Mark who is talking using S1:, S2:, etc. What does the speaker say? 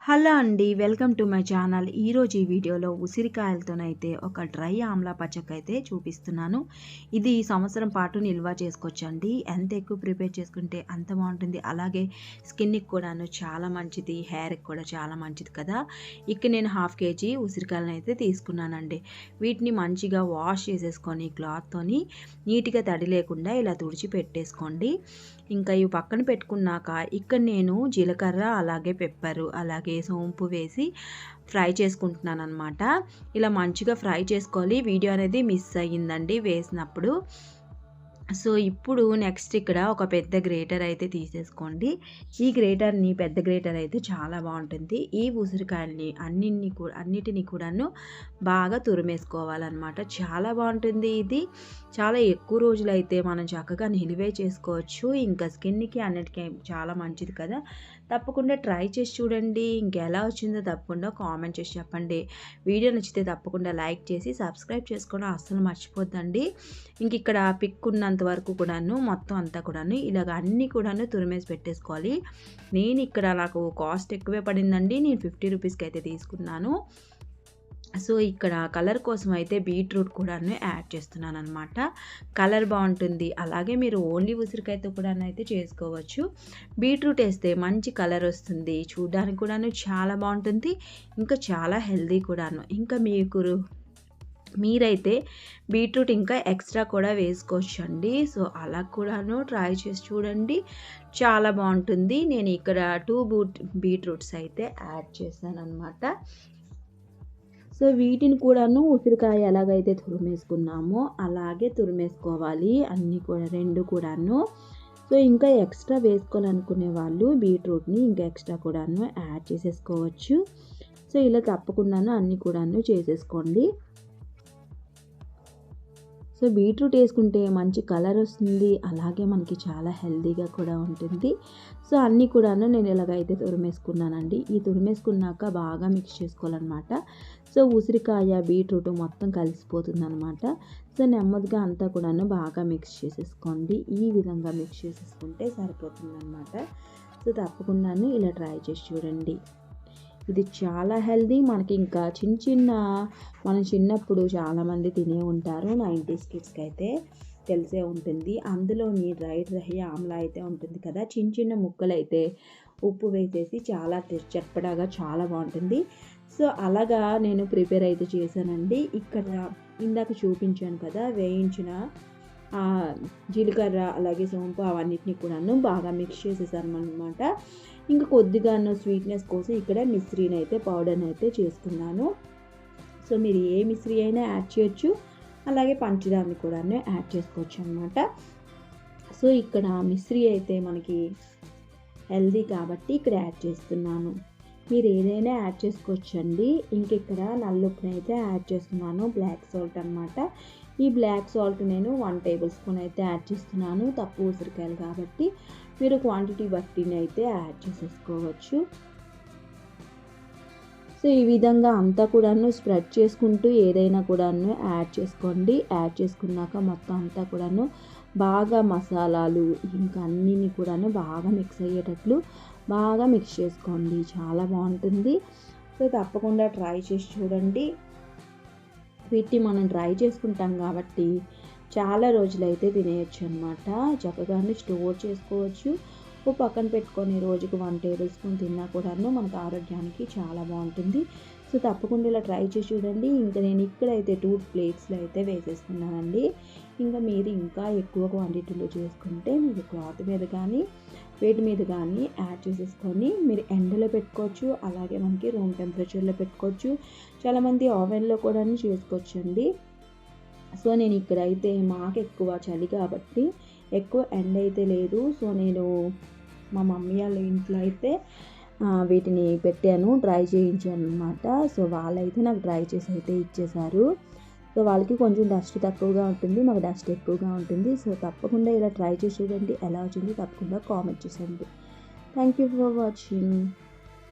S1: Hello అండి. Welcome to my channel. ఈరోజు ఈ వీడియోలో ఉసిరికాయలతోనైతే ఒక డ్రై ఆమ్లా పచ్చకైతే చూపిస్తున్నాను. ఇది సంవత్సరం పాటు నిల్వ చేసుకోవచ్చండి. ఎంత ఎక్కువ ప్రిపేర్ చేసుకుంటే అంత బాగుంటుంది. అలాగే స్కిన్‌కి కూడాను చాలా మంచిది. హెయిర్‌కి కూడా చాలా మంచిది కదా! ఇక్కడ నేను 1/2 కేజీ ఉసిరికాయలనైతే తీసుకున్నానండి. వీటిని మంచిగా వాష్ చేసేసుకొని క్లాత్‌తోని నీట్‌గా తడి లేకుండా ఇలా తుడిచి పెట్టేసుకోండి. ఇంకా ఇవి పక్కన పెట్టుకున్నాక ఇక్కడ నేను జీలకర్ర, అలాగే పెప్పరు, అలాగే సోంపు వేసి ఫ్రై చేసుకుంటున్నానన్నమాట. ఇలా మంచిగా ఫ్రై చేసుకోవాలి. వీడియో అనేది మిస్ అయ్యిందండి వేసినప్పుడు. సో ఇప్పుడు నెక్స్ట్ ఇక్కడ ఒక పెద్ద గ్రేటర్ అయితే తీసేసుకోండి. ఈ గ్రేటర్ని పెద్ద గ్రేటర్ అయితే చాలా బాగుంటుంది. ఈ ఉసిరికాయల్ని అన్నిటిని కూడాను బాగా తురిమేసుకోవాలన్నమాట. చాలా బాగుంటుంది ఇది. చాలా ఎక్కువ రోజులైతే మనం చక్కగా నిలువే చేసుకోవచ్చు. ఇంకా స్కిన్కి అన్నిటికీ చాలా మంచిది కదా! తప్పకుండా ట్రై చేసి చూడండి. ఇంకెలా వచ్చిందో తప్పకుండా కామెంట్ చేసి చెప్పండి. వీడియో నచ్చితే తప్పకుండా లైక్ చేసి సబ్స్క్రైబ్ చేసుకోవడం అస్సలు మర్చిపోద్దండి. ఇంక ఇక్కడ పిక్ ఉన్నంత వరకు కూడాను మొత్తం అంతా కూడాను ఇలాగ అన్నీ కూడాను తురిమేసి పెట్టేసుకోవాలి. నేను ఇక్కడ నాకు కాస్ట్ ఎక్కువే పడిందండి. నేను 50 రూపీస్కి అయితే తీసుకున్నాను. సో ఇక్కడ కలర్ కోసం అయితే బీట్రూట్ కూడాను యాడ్ చేస్తున్నాను అనమాట. కలర్ బాగుంటుంది. అలాగే మీరు ఓన్లీ ఉసిరికాయతో కూడానైతే చేసుకోవచ్చు. బీట్రూట్ వేస్తే మంచి కలర్ వస్తుంది. చూడడానికి కూడాను చాలా బాగుంటుంది. ఇంకా చాలా హెల్దీ కూడాను. ఇంకా మీరైతే బీట్రూట్ ఇంకా ఎక్స్ట్రా కూడా వేసుకోవచ్చండి. సో అలా కూడాను ట్రై చేసి చూడండి. చాలా బాగుంటుంది. నేను ఇక్కడ 2 బీట్రూట్స్ అయితే యాడ్ చేశాను అనమాట. సో వీటిని కూడాను ఉసిరికాయ ఎలాగైతే తురిమేసుకున్నామో అలాగే తురిమేసుకోవాలి. అన్నీ కూడా 2 కూడాను. సో ఇంకా ఎక్స్ట్రా వేసుకోవాలనుకునే వాళ్ళు బీట్రూట్ని ఇంకా ఎక్స్ట్రా కూడాను యాడ్ చేసేసుకోవచ్చు. సో ఇలా తప్పకుండాను అన్నీ కూడాను చేసేసుకోండి. సో బీట్రూట్ వేసుకుంటే మంచి కలర్ వస్తుంది. అలాగే మనకి చాలా హెల్తీగా కూడా ఉంటుంది. సో అన్నీ కూడాను నేను ఇలాగైతే తురిమేసుకున్నానండి. ఈ తురిమేసుకున్నాక బాగా మిక్స్ చేసుకోవాలన్నమాట. సో ఉసిరికాయ బీట్రూట్ మొత్తం కలిసిపోతుందన్నమాట. సో నెమ్మదిగా అంతా కూడాను బాగా మిక్స్ చేసేసుకోండి. ఈ విధంగా మిక్స్ చేసేసుకుంటే సరిపోతుందన్నమాట. సో తప్పకుండాను ఇలా ట్రై చేసి చూడండి. ఇది చాలా హెల్దీ. మనకి ఇంకా మనం చిన్నప్పుడు చాలామంది తినే ఉంటారు. 90s కిడ్స్కి అయితే తెలిసే ఉంటుంది. అందులోని డ్రై ఆమ్లా అయితే ఉంటుంది కదా, చిన్న ముక్కలైతే ఉప్పు వేసేసి చాలా చప్పడాగా చాలా బాగుంటుంది. సో అలాగా నేను ప్రిపేర్ అయితే చేశానండి. ఇక్కడ ఇందాక చూపించాను కదా వేయించిన జీలకర్ర అలాగే సోంపు అవన్నిటిని కూడాను బాగా మిక్స్ చేసేసాను అనమాట. ఇంకా కొద్దిగాను స్వీట్నెస్ కోసం ఇక్కడ మిశ్రీని అయితే పౌడర్ని అయితే చేసుకున్నాను. సో మీరు ఏ మిశ్రీ అయినా యాడ్ చేయొచ్చు. అలాగే పంచదారని కూడా యాడ్ చేసుకోవచ్చు అనమాట. సో ఇక్కడ మిశ్రీ అయితే మనకి హెల్దీ కాబట్టి ఇక్కడ యాడ్ చేస్తున్నాను. మీరు ఏదైనా యాడ్ చేసుకోవచ్చండి. ఇంక ఇక్కడ నల్లుప్పుని అయితే యాడ్ చేస్తున్నాను. బ్లాక్ సాల్ట్ అనమాట. ఈ బ్లాక్ సాల్ట్ నేను 1 టేబుల్ స్పూన్ అయితే యాడ్ చేస్తున్నాను. తక్కువ ఉసిరికాయలు కాబట్టి మీరు క్వాంటిటీ బట్టిని అయితే యాడ్ చేసేసుకోవచ్చు. సో ఈ విధంగా అంతా కూడాను స్ప్రెడ్ చేసుకుంటూ ఏదైనా కూడాను యాడ్ చేసుకోండి. యాడ్ చేసుకున్నాక మొత్తం అంతా కూడాను బాగా మసాలాలు ఇంకా అన్నీ కూడాను బాగా మిక్స్ అయ్యేటట్లు బాగా మిక్స్ చేసుకోండి. చాలా బాగుంటుంది. సో తప్పకుండా ట్రై చేసి చూడండి. వీటిని మనం ట్రై చేసుకుంటాం కాబట్టి చాలా రోజులైతే తినేయచ్చు అనమాట. చక్కగానే స్టోర్ చేసుకోవచ్చు. పక్కన పెట్టుకొని రోజుకు 1 టేబుల్ స్పూన్ తిన్నా కూడాను మనకు ఆరోగ్యానికి చాలా బాగుంటుంది. సో తప్పకుండా ఇలా ట్రై చేసి చూడండి. ఇంకా నేను ఇక్కడైతే 2 ప్లేట్స్లో అయితే వేసేసుకున్నానండి. ఇంకా మీరు ఇంకా ఎక్కువ క్వాంటిటీలో చేసుకుంటే మీరు క్లాత్ మీద కానీ వేటి మీద కానీ యాడ్ చేసేసుకొని మీరు ఎండలో పెట్టుకోవచ్చు. అలాగే మనకి రూమ్ టెంపరేచర్లో పెట్టుకోవచ్చు. చాలామంది ఓవెన్లో కూడా చేసుకోవచ్చండి. సో నేను ఇక్కడైతే మాకు ఎక్కువ చలి కాబట్టి ఎక్కువ ఎండ అయితే లేదు. సో నేను మా మమ్మీ వాళ్ళ ఇంట్లో అయితే వీటిని పెట్టాను, డ్రై చేయించాను అనమాట. సో వాళ్ళైతే నాకు డ్రై చేసి అయితే ఇచ్చేశారు. సో వాళ్ళకి కొంచెం డస్ట్ తక్కువగా ఉంటుంది, మాకు డస్ట్ ఎక్కువగా ఉంటుంది. సో తప్పకుండా ఇలా ట్రై చేసి చూడండి. ఎలా వచ్చింది తప్పకుండా కామెంట్ చేసేయండి. Thank you for watching.